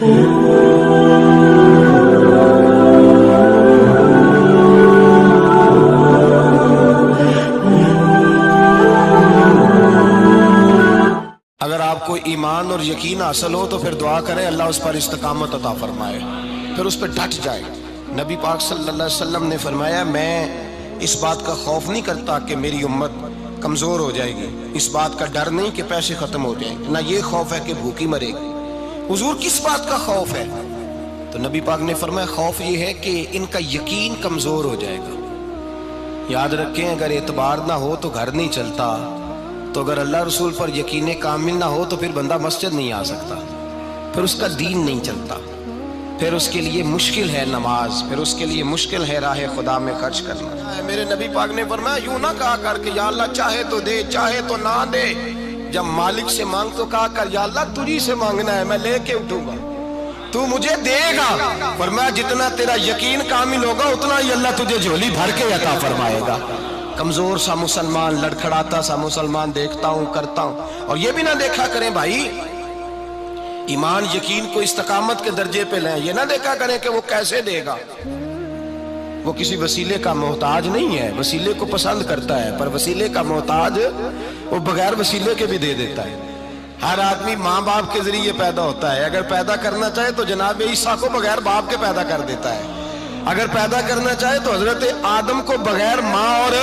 اگر آپ کو ایمان اور یقین حاصل ہو تو پھر دعا کریں اللہ اس پر استقامت عطا فرمائے، پھر اس پہ ڈٹ جائے۔ نبی پاک صلی اللہ علیہ وسلم نے فرمایا میں اس بات کا خوف نہیں کرتا کہ میری امت کمزور ہو جائے گی، اس بات کا ڈر نہیں کہ پیسے ختم ہو جائیں، نہ یہ خوف ہے کہ بھوکی مرے گی۔ حضور کس بات کا خوف ہے؟ تو نبی پاک نے فرمایا خوف یہ ہے کہ ان کا یقین کمزور ہو جائے گا۔ یاد رکھیں اگر اعتبار نہ ہو تو گھر نہیں چلتا، تو اگر اللہ رسول پر یقین کامل نہ ہو تو پھر بندہ مسجد نہیں آ سکتا، پھر اس کا دین نہیں چلتا، پھر اس کے لیے مشکل ہے نماز، پھر اس کے لیے مشکل ہے راہ خدا میں خرچ کرنا۔ میرے نبی پاک نے فرمایا یوں نہ کہا کر کہ یا اللہ چاہے تو دے چاہے تو نہ دے، جب مالک سے مانگ تو کہا کر یا اللہ تجھی سے مانگنا ہے، میں لے کے اٹھوں گا، تو مجھے دے گا۔ فرمایا جتنا تیرا یقین کامل ہوگا اتنا ہی اللہ تجھے جھولی بھر کے عطا فرمائے گا۔ کمزور سا مسلمان، لڑکھڑاتا سا مسلمان دیکھتا ہوں کرتا ہوں، اور یہ بھی نہ دیکھا کریں بھائی ایمان یقین کو استقامت کے درجے پہ لیں، یہ نہ دیکھا کریں کہ وہ کیسے دے گا، وہ کسی وسیلے کا محتاج نہیں ہے، وسیلے کو پسند کرتا ہے، پر وسیلے کا محتاج وہ بغیر وسیلے کے بھی دے دیتا ہے۔ ہر آدمی ماں باپ کے ذریعے پیدا ہوتا ہے، اگر پیدا کرنا چاہے تو جناب عیسیٰ کو بغیر باپ کے پیدا کر دیتا ہے، اگر پیدا کرنا چاہے تو حضرت آدم کو بغیر ماں اور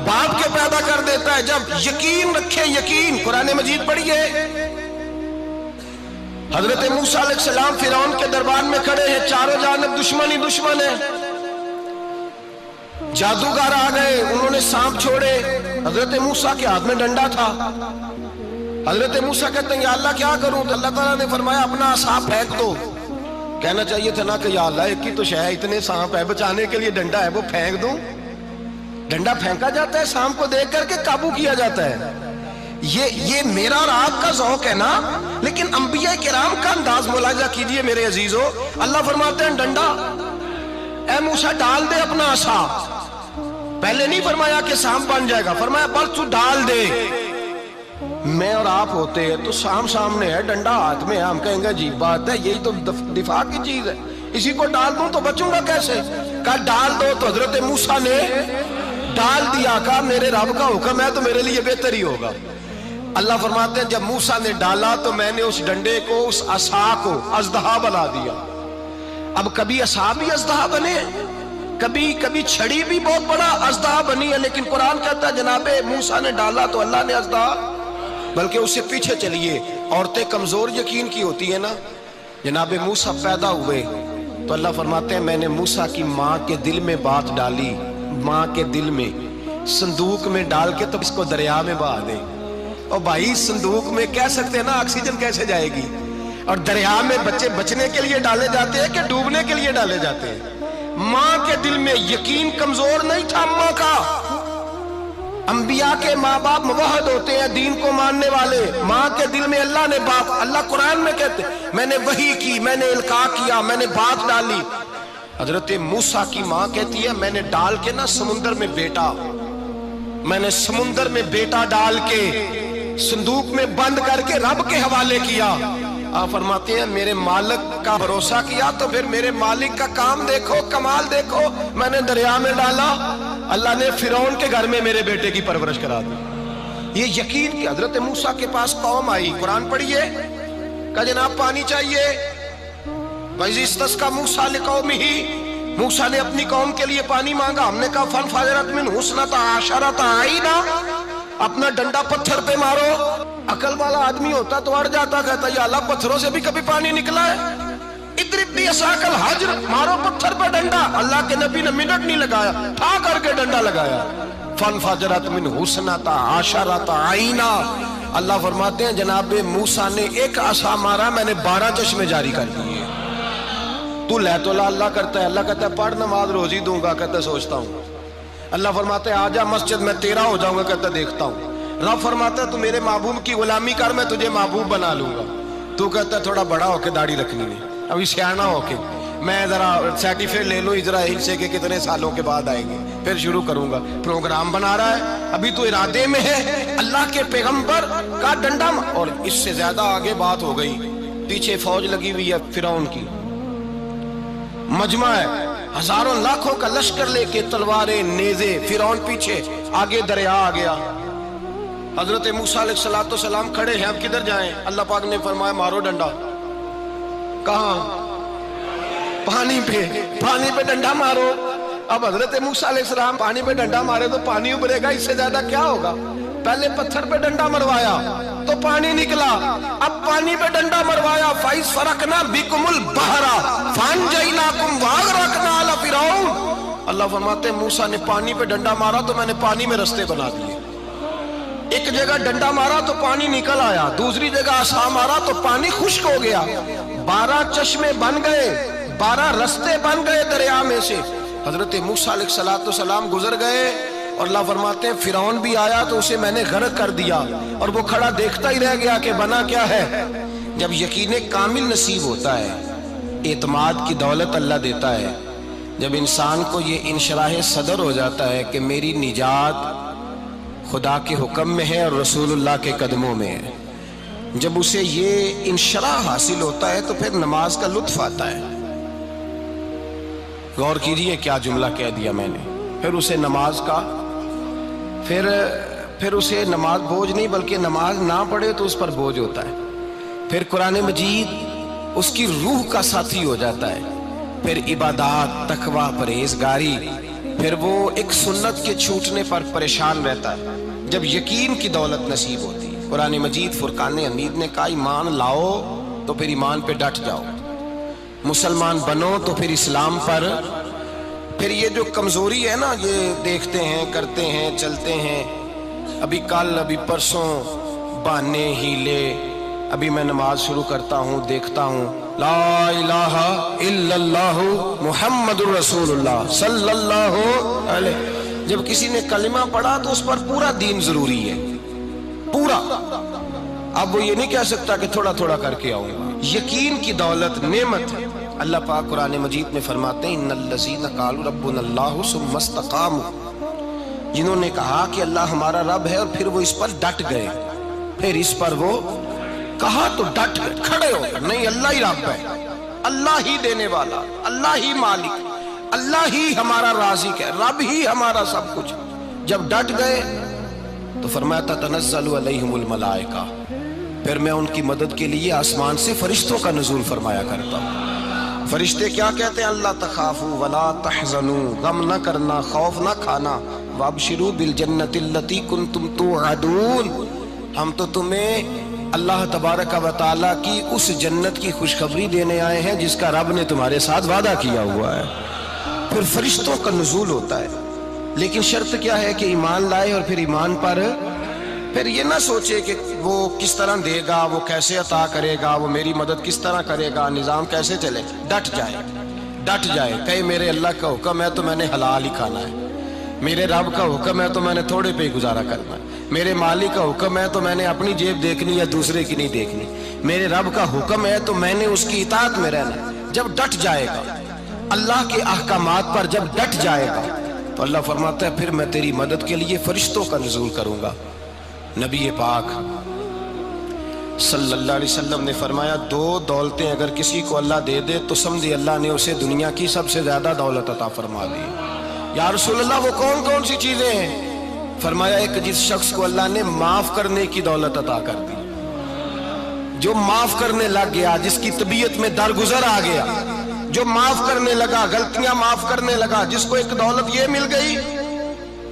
باپ کے پیدا کر دیتا ہے۔ جب یقین رکھیں، یقین، قرآن مجید پڑھیے، حضرت موسیٰ علیہ السلام فرعون کے دربار میں کھڑے ہیں، چاروں جانب دشمن ہی دشمن ہے، جادوگر آ گئے، انہوں نے سانپ چھوڑے، حضرت موسیٰ کے ہاتھ میں ڈنڈا تھا، حضرت موسیٰ کہتے ہیں یا اللہ کیا کروں؟ تو اللہ تعالیٰ نے فرمایا اپنا عصا پھینک دو۔ کہنا چاہیے تھا نا کہ یا اللہ ایک ہی تو شے ہے، اتنے سانپ ہے، بچانے کے لیے ڈنڈا ہے وہ پھینک دوں؟ ڈنڈا پھینکا جاتا ہے، سانپ کو دیکھ کر کے قابو کیا جاتا ہے۔ یہ میرا اور آپ کا ذوق ہے نا، لیکن انبیاء کرام کا انداز ملاحظہ کیجئے میرے عزیزو۔ اللہ فرماتے ہیں ڈنڈا، اے موسیٰ ڈال دے اپنا عصا، پہلے نہیں فرمایا کہ سانپ بن جائے گا، فرمایا بس تو ڈال دے۔ میں اور آپ ہوتے ہیں تو سام سامنے ہے، ڈنڈا ہاتھ میں ہے، ہم کہیں گے عجیب بات ہے، یہی تو دفاع کی چیز ہے، اسی کو ڈال دوں تو بچوں گا کیسے؟ کہا ڈال دو، تو حضرت موسیٰ نے ڈال دیا، کہا میرے رب کا حکم ہے تو میرے لیے بہتر ہی ہوگا۔ اللہ فرماتے ہیں جب موسیٰ نے ڈالا تو میں نے اس ڈنڈے کو، اس عصا کو اژدہا بنا دیا۔ اب کبھی عصا بھی اژدہا بنے، کبھی چھڑی بھی بہت بڑا اژدہا بنی ہے، لیکن قرآن کہتا ہے جناب موسیٰ نے ڈالا تو اللہ نے اژدہا، بلکہ اس سے پیچھے چلیے، عورتیں کمزور یقین کی ہوتی ہیں نا، جناب موسیٰ پیدا ہوئے تو اللہ فرماتے ہیں میں نے موسیٰ کی ماں کے دل میں بات ڈالی، ماں کے دل میں صندوق میں ڈال کے تو اس کو دریا میں بہا دے۔ اور بھائی صندوق میں کہہ سکتے ہیں نا آکسیجن کیسے جائے گی، اور دریا میں بچے بچنے کے لیے ڈالے جاتے ہیں کہ ڈوبنے کے لیے ڈالے جاتے ہیں؟ ماں کے دل میں یقین کمزور نہیں تھا ماں کا۔ انبیاء کے ماں باپ موحد ہوتے ہیں، دین کو ماننے والے، ماں کے دل میں اللہ نے بات، اللہ قرآن میں کہتے میں نے وحی کی، میں نے القاء کیا، میں نے بات ڈالی۔ حضرت موسیٰ کی ماں کہتی ہے میں نے ڈال کے نا سمندر میں بیٹا، میں نے سمندر میں بیٹا ڈال کے صندوق میں بند کر کے رب کے حوالے کیا۔ آپ فرماتے ہیں میرے مالک کا بھروسہ کیا تو پھر میرے مالک کا کام دیکھو، کمال دیکھو، میں نے دریا میں ڈالا، اللہ نے فرعون کے گھر میں میرے بیٹے کی پرورش کرا دی۔ یہ یقین کہ حضرت موسیٰ کے پاس قوم آئی، قرآن پڑھیے، کہا جناب پانی چاہیے، وَإِذِ اسْتَسْقَىٰ مُوسَىٰ لِقَوْمِهِ، موسیٰ نے اپنی قوم کے لیے پانی مانگا، ہم نے کہا فَانْفَجَرَتْ مِنْهُ اثْنَتَا عَشَرَةَ عَيْنًا، اپنا ڈنڈا پتھر پہ مارو۔ عقل والا آدمی ہوتا تو اڑ جاتا، کہتا یا اللہ پتھروں سے بھی کبھی پانی نکلا ہے؟ اضرب بعصاک الحجر، مارو پتھر پہ ڈنڈا۔ اللہ کے نبی نے منٹ نہیں لگایا، ٹھا کر کے ڈنڈا لگایا، فَانْفَجَرَتْ مِنْهُ اثْنَتَا عَشَرَةَ عَيْنًا۔ اللہ فرماتے ہیں جناب موسیٰ نے ایک عصا مارا، میں نے 12 چشمے جاری کر دیے۔ تو لے تو لا اللہ کرتا ہے، اللہ کہتا ہے پڑھ نماز روزی دوں گا، کہتا ہے سوچتا ہوں۔ اللہ فرماتے ہیں آجا مسجد میں تیرا ہو جاؤں گا، کہتا ہے دیکھتا ہوں۔ رب فرماتا ہے تو میرے محبوب کی غلامی کر، میں تجھے محبوب بنا لوں گا۔ تو کہتا ہے تھوڑا بڑا ہو کے داڑھی رکھنی ہے، ابھی سیانا ہو کے میں ذرا سرٹیفکیٹ لے لوں اسرائیل سے کہ کتنے سالوں کے بعد آئیں گے، پھر شروع کروں گا۔ پروگرام بنا رہا ہے، ابھی تو ارادے میں ہے۔ اللہ کے پیغمبر کا ڈنڈا، اور اس سے زیادہ آگے بات ہو گئی، پیچھے فوج لگی ہوئی ہے فرعون کی، مجمع ہے، ہزاروں لاکھوں کا لشکر لے کے، تلواریں نیزے، فرعون پیچھے، آگے دریا آ گیا۔ حضرت موسیٰ علیہ السلام کھڑے ہیں، اب کدھر جائیں؟ اللہ پاک نے فرمایا مارو ڈنڈا۔ کہاں؟ پانی پہ ڈنڈا مارو۔ اب حضرت موسیٰ علیہ السلام پانی پہ ڈنڈا مارے تو پانی ابھرے گا، اس سے زیادہ کیا ہوگا؟ پہلے پتھر پہ ڈنڈا مروایا تو پانی نکلا، اب پانی پہ ڈنڈا مروایا، فَإِذْ فَرَقْنَا بِكُمُ الْبَحْرَ فَأَنْجَيْنَاكُمْ وَأَغْرَقْنَا آلَ فِرْعَوْنَ۔ اللہ فرماتے ہیں موسیٰ نے پانی پہ ڈنڈا مارا تو میں نے پانی میں رستے بنا دیے۔ ایک جگہ ڈنڈا مارا تو پانی نکل آیا، دوسری جگہ عصا مارا تو پانی خشک ہو گیا، 12 چشمے بن گئے، 12 رستے بن گئے دریا میں سے۔ حضرت موسیٰ علیہ السلام گزر گئے اور اللہ فرماتے ہیں فرعون بھی آیا تو اسے میں نے غرق کر دیا، اور وہ کھڑا دیکھتا ہی رہ گیا کہ بنا کیا ہے۔ جب یقین کامل نصیب ہوتا ہے، اعتماد کی دولت اللہ دیتا ہے، جب انسان کو یہ انشراح صدر ہو جاتا ہے کہ میری نجات خدا کے حکم میں ہے اور رسول اللہ کے قدموں میں ہے، جب اسے یہ انشراح حاصل ہوتا ہے تو پھر نماز کا لطف آتا ہے۔ غور کیجئے کیا جملہ کہہ دیا میں نے۔ پھر اسے نماز کا پھر اسے نماز بوجھ نہیں، بلکہ نماز نہ پڑھے تو اس پر بوجھ ہوتا ہے۔ پھر قرآن مجید اس کی روح کا ساتھی ہو جاتا ہے، پھر عبادات، تقوی، پرہیزگاری، پھر وہ ایک سنت کے چھوٹنے پر پریشان رہتا ہے جب یقین کی دولت نصیب ہوتی ہے۔ قرآن مجید فرقان حمید نے کہا ایمان لاؤ تو پھر ایمان پہ ڈٹ جاؤ، مسلمان بنو تو پھر اسلام پر۔ پھر یہ جو کمزوری ہے نا، یہ دیکھتے ہیں، کرتے ہیں، چلتے ہیں، ابھی کل، ابھی پرسوں، بہانے، ہیلے، ابھی میں نماز شروع کرتا ہوں، دیکھتا ہوں لا الہ الا اللہ محمد الرسول اللہ صلی اللہ علیہ۔ جب کسی نے کلمہ پڑھا تو اس پر پورا دین ضروری ہے، پورا۔ اب وہ یہ نہیں کہہ سکتا کہ تھوڑا تھوڑا کر کے آؤں گا۔ یقین کی دولت نعمت ہے۔ اللہ پاک قرآن مجید میں فرماتے ہیں ان الذین قالوا ربنا اللہ ثم استقاموا، جنہوں نے کہا کہ اللہ ہمارا رب ہے اور پھر وہ اس پر ڈٹ گئے، پھر اس پر وہ کہا تو ڈٹ گئے، کھڑے ہو گئے، نہیں اللہ ہی رب ہے، اللہ ہی دینے والا، اللہ ہی مالک، اللہ ہی ہمارا رازق ہے، رب ہی ہمارا سب کچھ۔ جب ڈٹ گئے تو فرمایا تتنزل علیہم الملائکہ، پھر میں ان کی مدد کے لیے آسمان سے فرشتوں کا نزول فرمایا کرتا ہوں۔ فرشتے کیا کہتے ہیں؟ اللہ تخافوا ولا تحزنوا، غم نہ کرنا، خوف نہ کھانا، وابشروا بالجنۃ التی کنتم توعدون، ہم تو تمہیں اللہ تبارک و تعالیٰ کی اس جنت کی خوشخبری دینے آئے ہیں جس کا رب نے تمہارے ساتھ وعدہ کیا ہوا ہے۔ پھر فرشتوں کا نزول ہوتا ہے، لیکن شرط کیا ہے کہ ایمان لائے، اور پھر ایمان پر پھر یہ نہ سوچے کہ وہ کس طرح دے گا، وہ کیسے عطا کرے گا، وہ میری مدد کس طرح کرے گا، نظام کیسے چلے، ڈٹ جائے، کہے میرے اللہ کا حکم ہے تو میں نے حلال ہی کھانا ہے، میرے رب کا حکم ہے تو میں نے تھوڑے پہ گزارا کرنا ہے، میرے مالک کا حکم ہے تو میں نے اپنی جیب دیکھنی یا دوسرے کی نہیں دیکھنی، میرے رب کا حکم ہے تو میں نے اس کی اطاعت میں رہنا۔ جب ڈٹ جائے گا اللہ کے احکامات پر، جب ڈٹ جائے گا تو اللہ فرماتا ہے پھر میں تیری مدد کے لیے فرشتوں کا نزول کروں گا۔ نبی پاک صلی اللہ علیہ وسلم نے فرمایا 2 دولتیں اگر کسی کو اللہ دے دے تو سمجھے اللہ نے اسے دنیا کی سب سے زیادہ دولت عطا فرما دی۔ یا رسول اللہ وہ کون کون سی چیزیں ہیں؟ فرمایا ایک جس شخص کو اللہ نے معاف کرنے کی دولت عطا کر دی، جو معاف کرنے لگ گیا، جس کی طبیعت میں درگزر آ گیا، جو معاف کرنے لگا، غلطیاں معاف کرنے لگا، جس کو ایک دولت یہ مل گئی،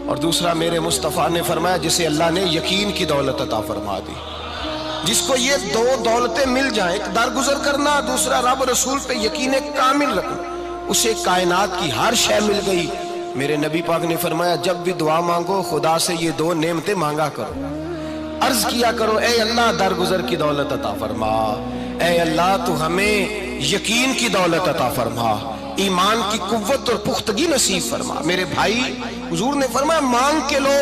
اور دوسرا میرے مصطفیٰ نے فرمایا جسے اللہ نے یقین کی دولت عطا فرما دی۔ جس کو یہ 2 دولتیں مل جائیں، ایک درگزر کرنا، دوسرا رب رسول پہ یقین کامل رکھنا، اسے کائنات کی ہر شے مل گئی۔ میرے نبی پاک نے فرمایا جب بھی دعا مانگو خدا سے یہ 2 نعمتیں مانگا کرو، عرض کیا کرو اے اللہ درگزر کی دولت عطا فرما، اے اللہ تو ہمیں یقین کی دولت عطا فرما، ایمان کی قوت اور پختگی نصیب فرما۔ میرے بھائی حضور نے فرمایا مانگ کے لو۔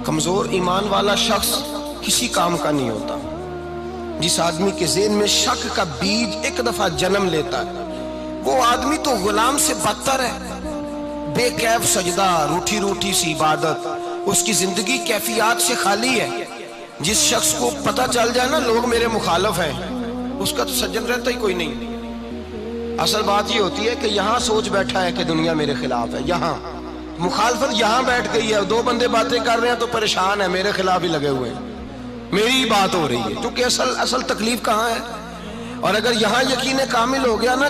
کمزور ایمان والا شخص کسی کام کا نہیں ہوتا۔ جس آدمی کے ذہن میں شک کا بیج ایک دفعہ جنم لیتا ہے وہ آدمی تو غلام سے بدتر ہے۔ بے کیف سجدہ، روٹھی روٹھی سی عبادت، اس کی زندگی کیفیات سے خالی ہے۔ جس شخص کو پتہ چل جائے نا لوگ میرے مخالف ہیں، اس کا تو سجن رہتا ہی کوئی نہیں۔ اصل بات یہ ہوتی ہے کہ یہاں سوچ بیٹھا ہے کہ دنیا میرے خلاف ہے، یہاں مخالفت یہاں بیٹھ گئی ہے، دو بندے باتیں کر رہے ہیں تو پریشان ہے، میرے خلاف ہی لگے ہوئے ہیں، میری ہی بات ہو رہی ہے، کیونکہ اصل تکلیف کہاں ہے؟ اور اگر یہاں یقین کامل ہو گیا نا